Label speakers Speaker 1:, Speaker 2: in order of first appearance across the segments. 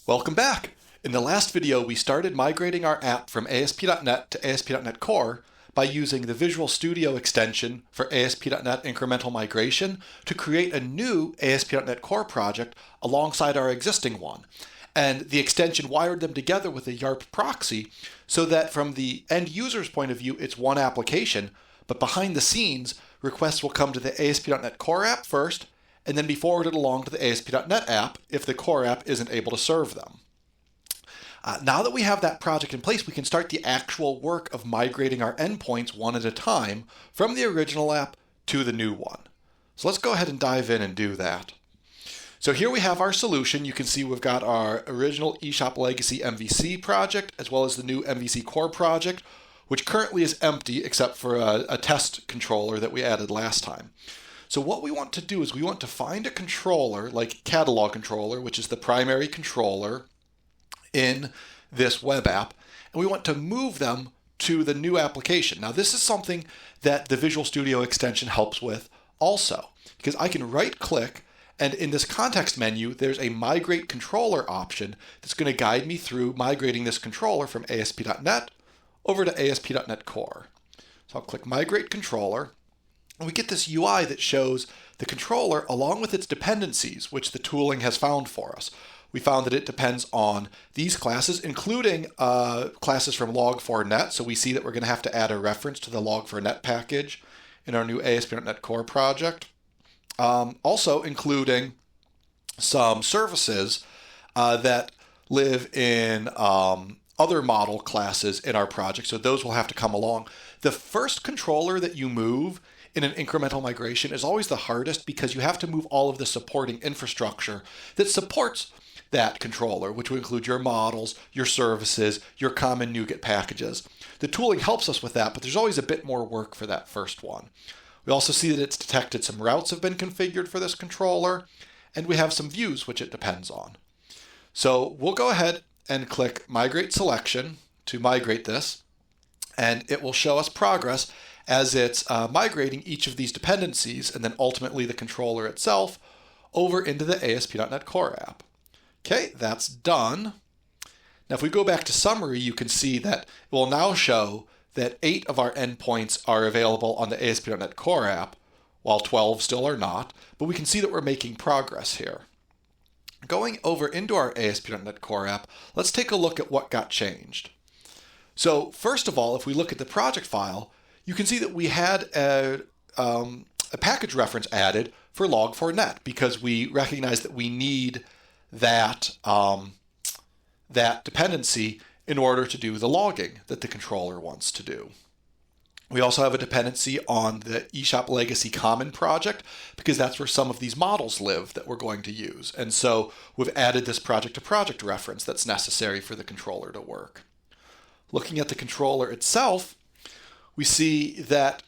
Speaker 1: Welcome back! In the last video, we started migrating our app from ASP.NET to ASP.NET Core by using the Visual Studio extension for ASP.NET Incremental Migration to create a new ASP.NET Core project alongside our existing one. And the extension wired them together with a YARP proxy so that from the end user's point of view, it's one application, but behind the scenes, requests will come to the ASP.NET Core app first, and then be forwarded along to the ASP.NET app if the Core app isn't able to serve them. Now that we have that project in place, we can start the actual work of migrating our endpoints one at a time from the original app to the new one. So let's go ahead and dive in and do that. So here we have our solution. You can see we've got our original eShop Legacy MVC project as well as the new MVC Core project, which currently is empty except for a test controller that we added last time. So what we want to do is we want to find a controller like catalog controller, which is the primary controller in this web app, and we want to move them to the new application. Now this is something that the Visual Studio extension helps with also, because I can right click and in this context menu there's a migrate controller option that's going to guide me through migrating this controller from ASP.NET over to ASP.NET Core. So I'll click migrate controller. And we get this UI that shows the controller along with its dependencies, which the tooling has found for us. We found that it depends on these classes, including classes from log4net. So we see that we're going to have to add a reference to the log4net package in our new ASP.NET Core project. Also including some services that live in other model classes in our project. So those will have to come along. The first controller that you move in an incremental migration is always the hardest because you have to move all of the supporting infrastructure that supports that controller, which will include your models, your services, your common NuGet packages. The tooling helps us with that, but there's always a bit more work for that first one. We also see that it's detected some routes have been configured for this controller, and we have some views which it depends on. So we'll go ahead and click Migrate Selection to migrate this, and it will show us progress as it's migrating each of these dependencies and then ultimately the controller itself over into the ASP.NET Core app. Okay, that's done. Now if we go back to summary, you can see that it will now show that 8 of our endpoints are available on the ASP.NET Core app, while 12 still are not, but we can see that we're making progress here. Going over into our ASP.NET Core app, let's take a look at what got changed. So first of all, if we look at the project file, you can see that we had a package reference added for log4net because we recognize that we need that, that dependency in order to do the logging that the controller wants to do. We also have a dependency on the eShop Legacy Common project because that's where some of these models live that we're going to use. And so we've added this project-to-project reference that's necessary for the controller to work. Looking at the controller itself, we see that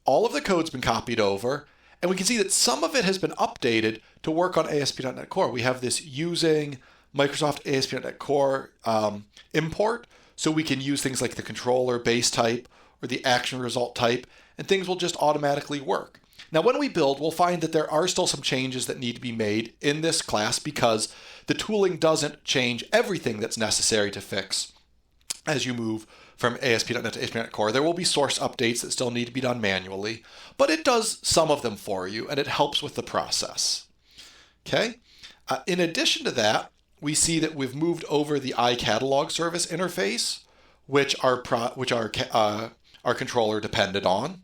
Speaker 1: all of the code's been copied over, and we can see that some of it has been updated to work on ASP.NET Core. We have this using Microsoft ASP.NET Core import, so we can use things like the controller base type or the action result type, and things will just automatically work. Now when we build, we'll find that there are still some changes that need to be made in this class because the tooling doesn't change everything that's necessary to fix as you move from ASP.NET to ASP.NET Core. There will be source updates that still need to be done manually, but it does some of them for you and it helps with the process. Okay. In addition to that, we see that we've moved over the iCatalog service interface, which our controller depended on.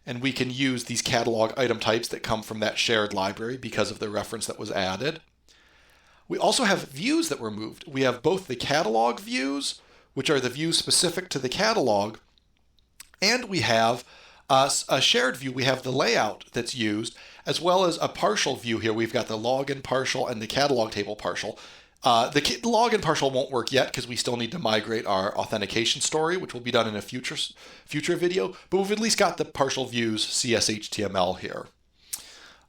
Speaker 1: And we can use these catalog item types that come from that shared library because of the reference that was added. We also have views that were moved. We have both the catalog views, which are the views specific to the catalog, and we have a shared view. We have the layout that's used, as well as a partial view here. We've got the login partial and the catalog table partial. The login partial won't work yet because we still need to migrate our authentication story, which will be done in a future video, but we've at least got the partial views CSHTML here.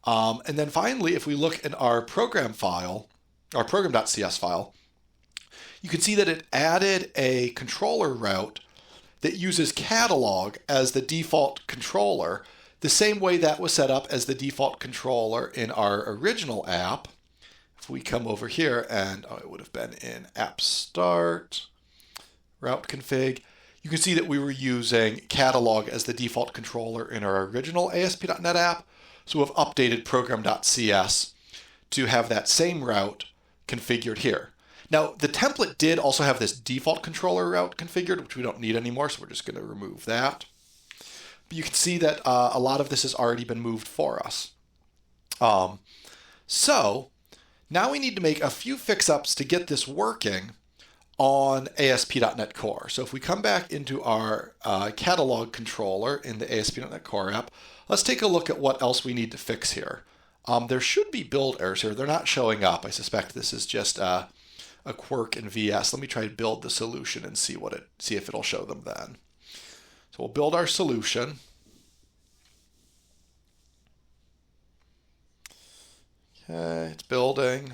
Speaker 1: And then finally, if we look in our program file, our program.cs file, you can see that it added a controller route that uses catalog as the default controller, the same way that was set up as the default controller in our original app. if we come over here and, it would have been in app start, route config, you can see that we were using catalog as the default controller in our original ASP.NET app. So we've updated program.cs to have that same route configured here. Now, the template did also have this default controller route configured, which we don't need anymore, so we're just going to remove that. But you can see that a lot of this has already been moved for us. So now we need to make a few fix-ups to get this working on ASP.NET Core. So if we come back into our catalog controller in the ASP.NET Core app, let's take a look at what else we need to fix here. There should be build errors here. They're not showing up. I suspect this is just a quirk in VS. Let me try to build the solution and see if it'll show them then. So we'll build our solution. Okay, it's building.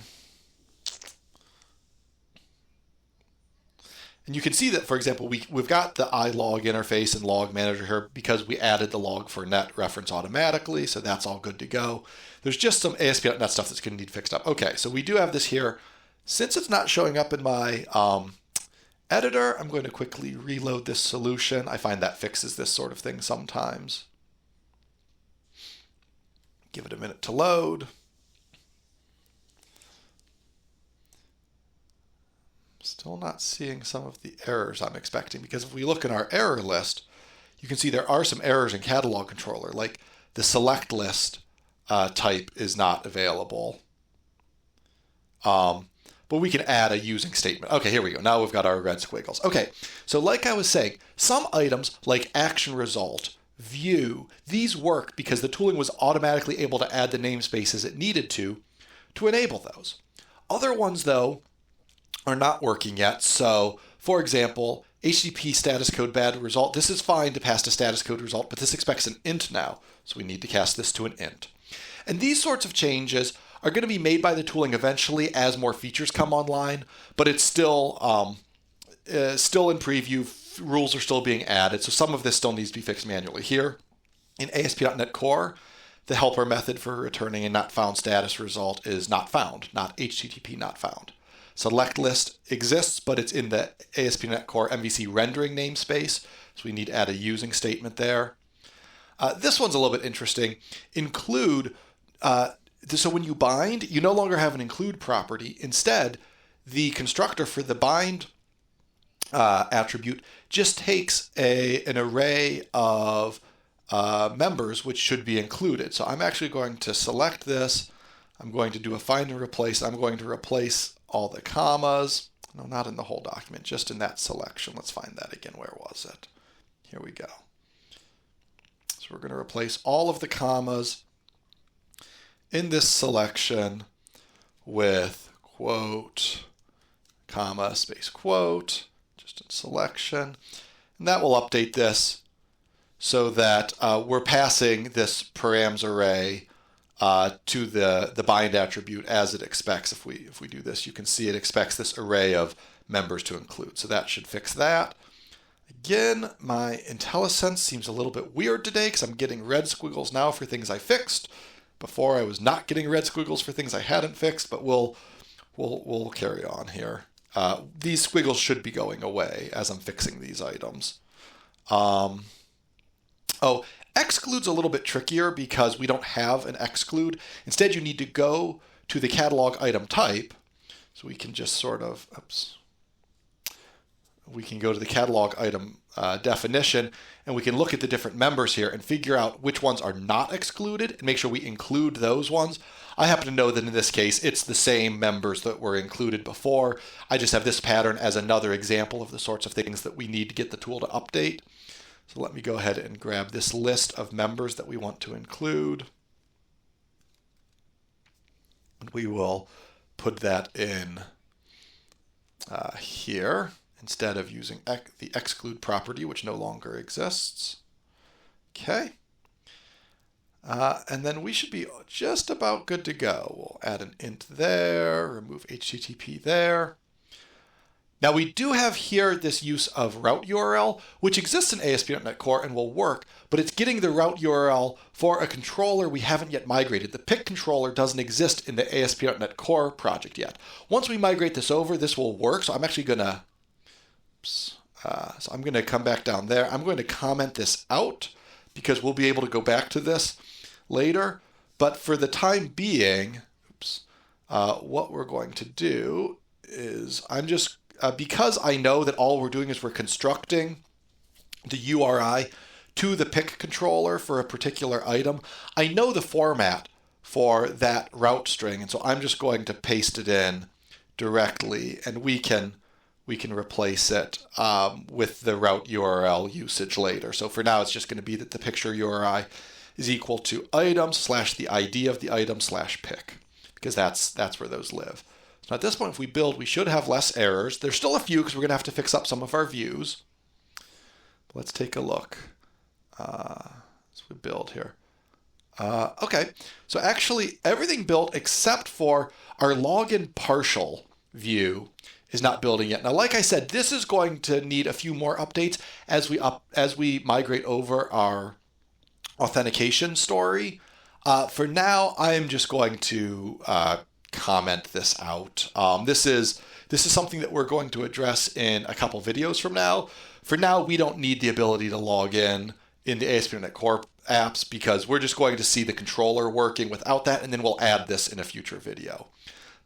Speaker 1: And you can see that, for example, we've got the iLog interface and log manager here because we added the log for net reference automatically, so that's all good to go. There's just some ASP.NET stuff that's going to need fixed up. Okay, so we do have this here. Since it's not showing up in my editor, I'm going to quickly reload this solution. I find that fixes this sort of thing sometimes. Give it a minute to load. Still not seeing some of the errors I'm expecting, because if we look in our error list, you can see there are some errors in catalog controller, like the select list type is not available. But we can add a using statement. Okay, here we go. Now we've got our red squiggles. Okay, so like I was saying, some items like action result, view, these work because the tooling was automatically able to add the namespaces it needed to enable those. Other ones, though, are not working yet. So, for example, HTTP status code bad result. This is fine to pass to status code result, but this expects an int now. So we need to cast this to an int. And these sorts of changes are going to be made by the tooling eventually as more features come online, but it's still in preview. Rules are still being added, so some of this still needs to be fixed manually. Here in ASP.NET Core, the helper method for returning a not found status result is not found, not HTTP not found. Select list exists, but it's in the ASP.NET Core MVC rendering namespace, so we need to add a using statement there. This one's a little bit interesting. Include, so when you bind, you no longer have an include property. Instead, the constructor for the bind attribute just takes an array of members which should be included. So I'm actually going to select this. I'm going to do a find and replace. I'm going to replace all the commas. No, not in the whole document, just in that selection. Let's find that again. Where was it? Here we go. So we're going to replace all of the commas in this selection with quote, comma, space, quote, just in selection. And that will update this so that we're passing this params array to the bind attribute as it expects. If we do this, you can see it expects this array of members to include. So that should fix that. Again, my IntelliSense seems a little bit weird today because I'm getting red squiggles now for things I fixed. Before I was not getting red squiggles for things I hadn't fixed, but we'll carry on here. These squiggles should be going away as I'm fixing these items. Exclude's a little bit trickier because we don't have an exclude. Instead, you need to go to the catalog item type. So we can just sort of, we can go to the catalog item definition, and we can look at the different members here and figure out which ones are not excluded and make sure we include those ones. I happen to know that in this case, it's the same members that were included before. I just have this pattern as another example of the sorts of things that we need to get the tool to update. So let me go ahead and grab this list of members that we want to include. And we will put that in here instead of using the exclude property, which no longer exists. Okay. And then we should be just about good to go. We'll add an int there, remove HTTP there. Now we do have here this use of route URL, which exists in ASP.NET Core and will work, but it's getting the route URL for a controller we haven't yet migrated. The pick controller doesn't exist in the ASP.NET Core project yet. Once we migrate this over, this will work. So I'm actually gonna, I'm gonna come back down there. I'm going to comment this out because we'll be able to go back to this later. But for the time being, what we're going to do is I'm just, because I know that all we're doing is we're constructing the URI to the pick controller for a particular item, I know the format for that route string, and so I'm just going to paste it in directly, and we can replace it with the route URL usage later. So for now, it's just going to be that the picture URI is equal to item / the ID of the item / pick, because that's where those live. So at this point, if we build, we should have less errors. There's still a few because we're going to have to fix up some of our views. Let's take a look. So we build here. Okay, so actually everything built except for our login partial view is not building yet. Now, like I said, this is going to need a few more updates as we migrate over our authentication story. For now, I am just going to comment this out. This is something that we're going to address in a couple videos from now. For now, we don't need the ability to log in the ASP.NET Core apps because we're just going to see the controller working without that, and then we'll add this in a future video.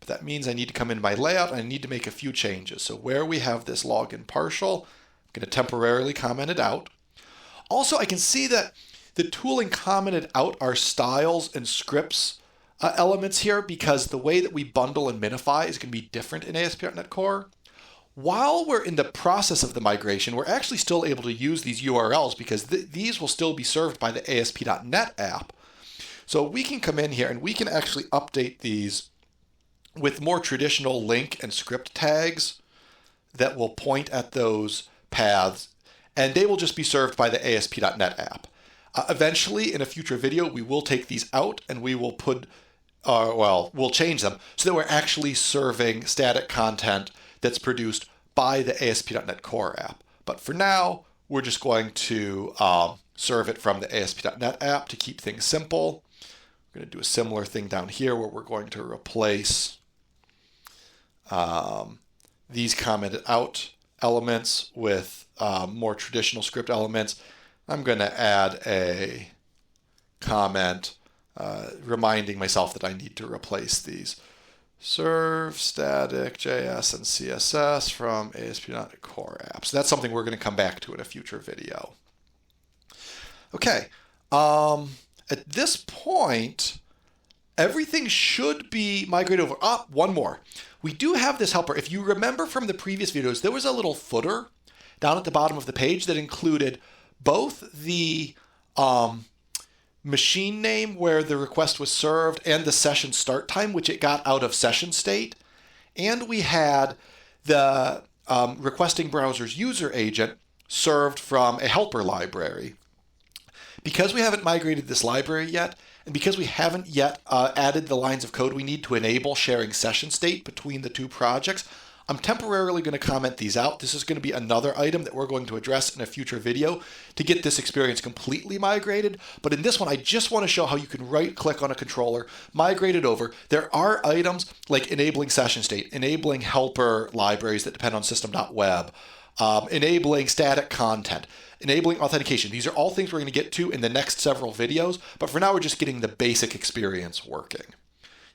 Speaker 1: But that means I need to come into my layout and I need to make a few changes. So where we have this login partial, I'm going to temporarily comment it out. Also, I can see that the tooling commented out our styles and scripts elements here because the way that we bundle and minify is going to be different in ASP.NET Core. While we're in the process of the migration, we're actually still able to use these URLs because these will still be served by the ASP.NET app. So we can come in here and we can actually update these with more traditional link and script tags that will point at those paths, and they will just be served by the ASP.NET app. Eventually, in a future video, we will take these out and we will we'll change them so that we're actually serving static content that's produced by the ASP.NET Core app. But for now, we're just going to serve it from the ASP.NET app to keep things simple. We're going to do a similar thing down here where we're going to replace these commented out elements with more traditional script elements. I'm going to add a comment reminding myself that I need to replace these. Serve static JS and CSS from ASP.NET Core apps. So that's something we're going to come back to in a future video. Okay, at this point, everything should be migrated over. One more. We do have this helper. If you remember from the previous videos, there was a little footer down at the bottom of the page that included both the machine name where the request was served and the session start time, which it got out of session state. And we had the requesting browser's user agent served from a helper library. Because we haven't migrated this library yet, and because we haven't yet added the lines of code we need to enable sharing session state between the two projects, I'm temporarily going to comment these out. This is going to be another item that we're going to address in a future video to get this experience completely migrated. But in this one, I just want to show how you can right-click on a controller, migrate it over. There are items like enabling session state, enabling helper libraries that depend on system.web, enabling static content, enabling authentication. These are all things we're going to get to in the next several videos. But for now, we're just getting the basic experience working.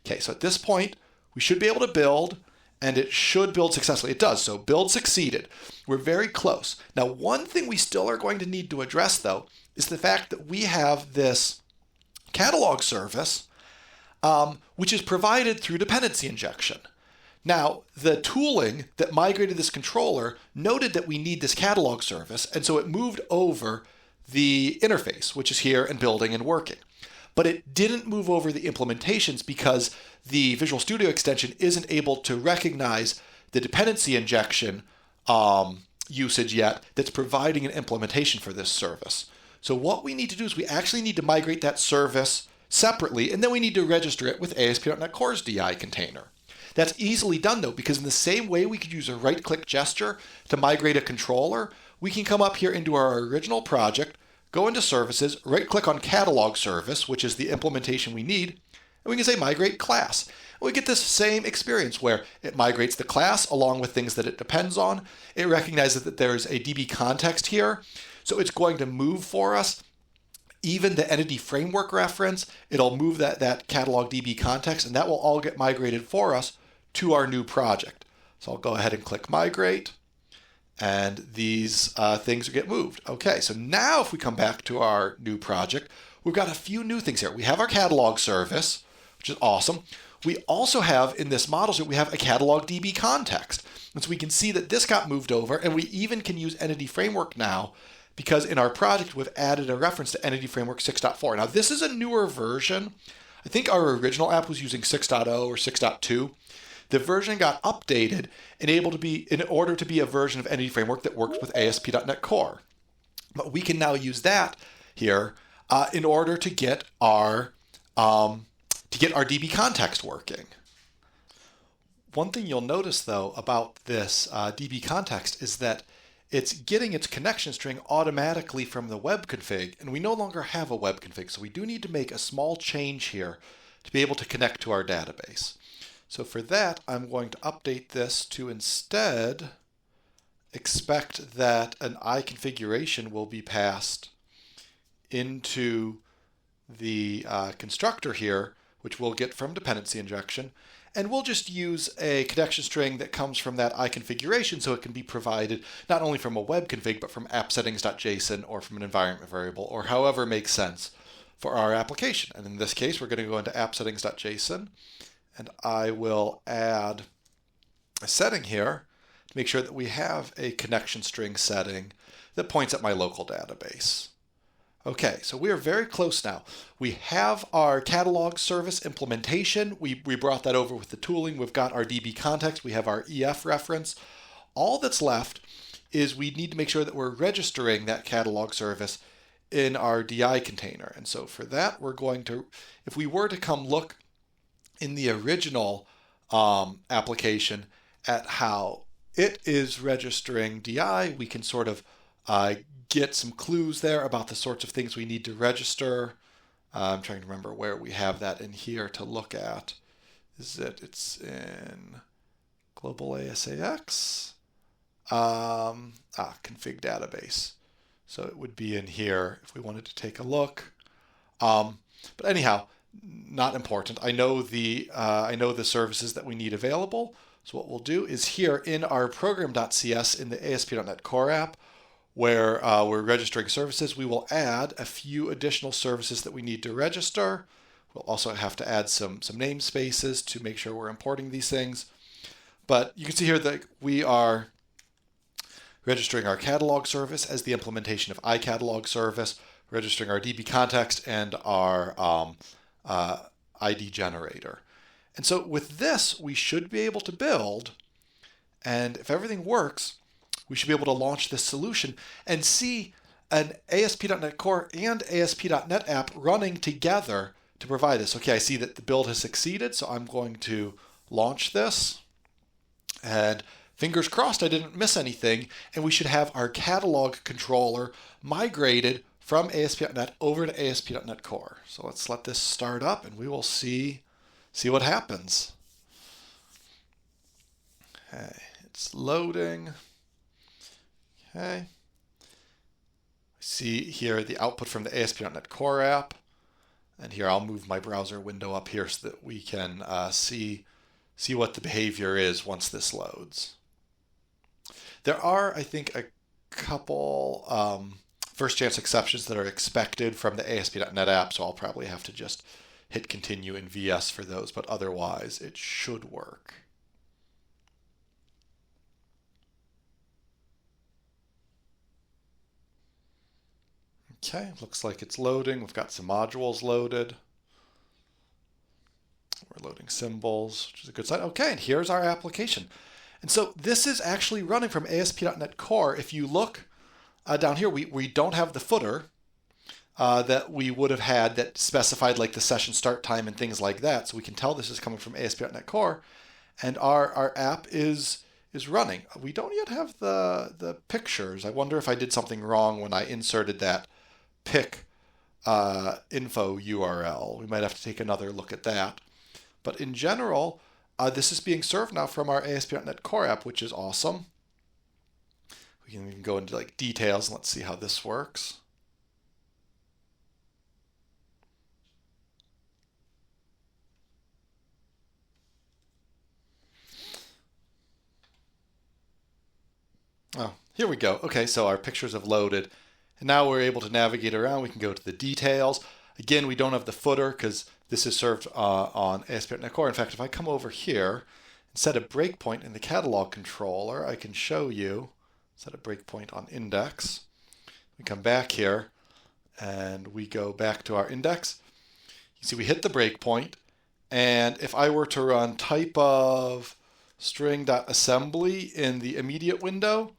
Speaker 1: Okay, so at this point, we should be able to build. And it should build successfully. It does. So build succeeded. We're very close. Now, one thing we still are going to need to address, though, is the fact that we have this catalog service, which is provided through dependency injection. Now, the tooling that migrated this controller noted that we need this catalog service, and so it moved over the interface, which is here and building and working. But it didn't move over the implementations because the Visual Studio extension isn't able to recognize the dependency injection usage yet that's providing an implementation for this service. So what we need to do is we actually need to migrate that service separately, and then we need to register it with ASP.NET Core's DI container. That's easily done though, because in the same way we could use a right-click gesture to migrate a controller, we can come up here into our original project, go into services, right-click on catalog service, which is the implementation we need, and we can say migrate class. And we get this same experience where it migrates the class along with things that it depends on. It recognizes that there's a DB context here, so it's going to move for us even the entity framework reference. It'll move that catalog DB context, and that will all get migrated for us to our new project. So I'll go ahead and click migrate, and these things get moved. Okay, so now if we come back to our new project, we've got a few new things here. We have our catalog service, which is awesome. We also have, in this model suite, we have a catalog DB context. And so we can see that this got moved over, and we even can use entity framework now, because in our project, we've added a reference to Entity Framework 6.4. Now, this is a newer version. I think our original app was using 6.0 or 6.2. The version got updated in order to be a version of Entity Framework that works with ASP.NET Core. But we can now use that here in order to get our DB context working. One thing you'll notice, though, about this DB context is that it's getting its connection string automatically from the web config, and we no longer have a web config, so we do need to make a small change here to be able to connect to our database. So for that, I'm going to update this to instead expect that an I configuration will be passed into the constructor here, which we'll get from dependency injection. And we'll just use a connection string that comes from that I configuration, so it can be provided not only from a web config, but from appsettings.json or from an environment variable, or however makes sense for our application. And in this case, we're going to go into appsettings.json, and I will add a setting here to make sure that we have a connection string setting that points at my local database. Okay, so we are very close now. We have our catalog service implementation. We brought that over with the tooling. We've got our DB context. We have our EF reference. All that's left is we need to make sure that we're registering that catalog service in our DI container. And so for that, we're going to, if we were to come look in the original application at how it is registering DI, we can sort of get some clues there about the sorts of things we need to register. I'm trying to remember where we have that in here to look at. It's in global ASAX, config database. So it would be in here if we wanted to take a look. But anyhow, not important. I know the services that we need available. So what we'll do is here in our program.cs in the ASP.NET Core app, where we're registering services, we will add a few additional services that we need to register. We'll also have to add some namespaces to make sure we're importing these things. But you can see here that we are registering our catalog service as the implementation of iCatalog service, registering our DB context and our ID generator. And so with this, we should be able to build, and if everything works, we should be able to launch this solution and see an ASP.NET Core and ASP.NET app running together to provide this. Okay, I see that the build has succeeded, so I'm going to launch this. And fingers crossed I didn't miss anything, and we should have our catalog controller migrated from ASP.NET over to ASP.NET Core. So let's let this start up, and we will see what happens. Okay, it's loading. Okay. See here the output from the ASP.NET Core app. And here I'll move my browser window up here so that we can see what the behavior is once this loads. There are, I think, a couple first chance exceptions that are expected from the ASP.NET app, so I'll probably have to just hit continue in VS for those, but otherwise it should work. Okay, looks like it's loading. We've got some modules loaded. We're loading symbols, which is a good sign. Okay, and here's our application. And so this is actually running from ASP.NET Core. If you look down here, we don't have the footer that we would have had that specified like the session start time and things like that. So we can tell this is coming from ASP.NET Core. and our app is running. We don't yet have the pictures. I wonder if I did something wrong when I inserted that pic info URL. We might have to take another look at that. But in general, this is being served now from our ASP.NET Core app, which is awesome. We can even go into like details and let's see how this works. Oh, here we go. Okay, so our pictures have loaded. And now we're able to navigate around. We can go to the details. Again, we don't have the footer because this is served on ASP.NET Core. In fact, if I come over here and set a breakpoint in the catalog controller, I can show you, set a breakpoint on index. We come back here and we go back to our index. You see we hit the breakpoint, and if I were to run type of string.assembly in the immediate window,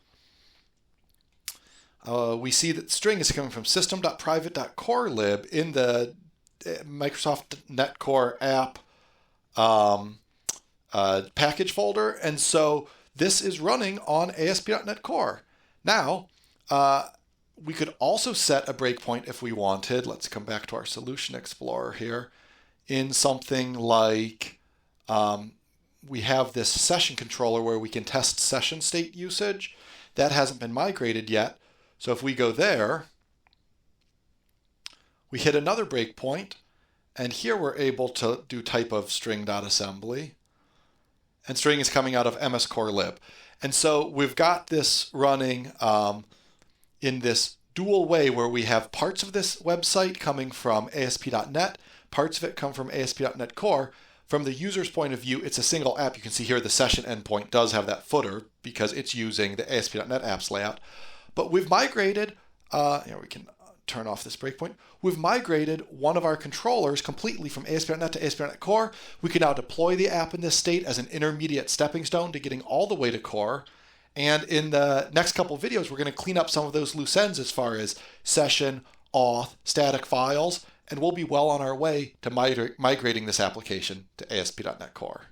Speaker 1: we see that string is coming from system.private.corelib in the Microsoft Net Core app package folder, and so this is running on ASP.NET Core. Now, we could also set a breakpoint if we wanted. Let's come back to our Solution Explorer here. In something like, we have this session controller where we can test session state usage. That hasn't been migrated yet. So if we go there, we hit another breakpoint, and here we're able to do type of string.assembly, and string is coming out of MS Core lib. And so we've got this running in this dual way where we have parts of this website coming from ASP.NET, parts of it come from ASP.NET Core. From the user's point of view, it's a single app. You can see here the session endpoint does have that footer because it's using the ASP.NET apps layout. But we've migrated, we can turn off this breakpoint. We've migrated one of our controllers completely from ASP.NET to ASP.NET Core. We can now deploy the app in this state as an intermediate stepping stone to getting all the way to Core. And in the next couple of videos, we're going to clean up some of those loose ends as far as session, auth, static files, and we'll be well on our way to migrating this application to ASP.NET Core.